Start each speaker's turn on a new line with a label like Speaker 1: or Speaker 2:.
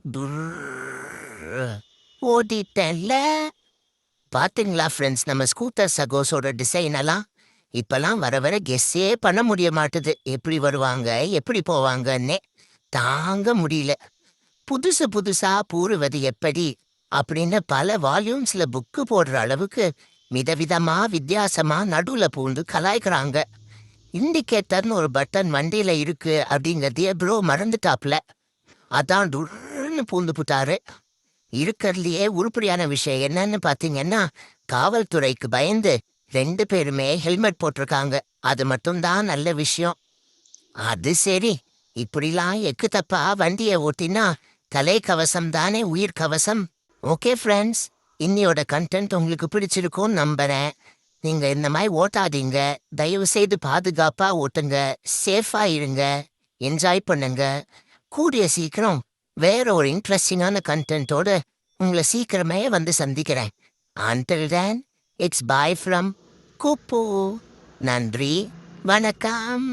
Speaker 1: புர்ர். ஓடிட்டேன்ல. பாத்தீங்களா ஃப்ரெண்ட்ஸ், நம்ம scooter சகோஸோட design எல்லாம் இப்பெல்லாம் வர வர கெஸ்ஸே பண்ண முடிய மாட்டுது. எப்படி வருவாங்க, எப்படி போவாங்கன்னே தாங்க முடியல. புதுசு புதுசா பூருவது எப்படி அப்படின்னு பல வால்யூம்ஸ்ல புக்கு போடுற அளவுக்கு விதவிதமா வித்தியாசமா நடுவுல பூந்து கலாய்க்கிறாங்க. இண்டிகேட்டர்னு ஒரு பட்டன் வண்டியில இருக்கு அப்படிங்கறதையே ப்ரோ மறந்துட்டாப்ல. அதான் டுர்ன்னு பூந்து புட்டாரு. இருக்கறதுலயே உருப்படியான விஷயம் என்னன்னு பாத்தீங்கன்னா, காவல்துறைக்கு பயந்து 2 பேருமே ஹெல்மெட் போட்டிருக்காங்க. அது மட்டும்தான் நல்ல விஷயம். அது சரி, இப்படிலாம் எக்கு தப்பா வண்டியை ஓட்டினா தலைக்கவசம் தானே உயிர் கவசம். ஓகே ஃப்ரெண்ட்ஸ், இன்னியோட கண்டென்ட் உங்களுக்கு பிடிச்சிருக்கும்னு நம்புறேன். நீங்க இந்த மாதிரி ஓட்டாதீங்க. தயவு செய்து பாதுகாப்பா ஓட்டுங்க. சேஃபா இருங்க. என்ஜாய் பண்ணுங்க. கூடிய சீக்கிரம் வேற ஒரு இன்ட்ரெஸ்டிங்கான கண்டென்ட்டோட உங்களை சீக்கிரமே வந்து சந்திக்கிறேன். Until then, it's bye from குப்பு. நன்றி, வணக்கம்.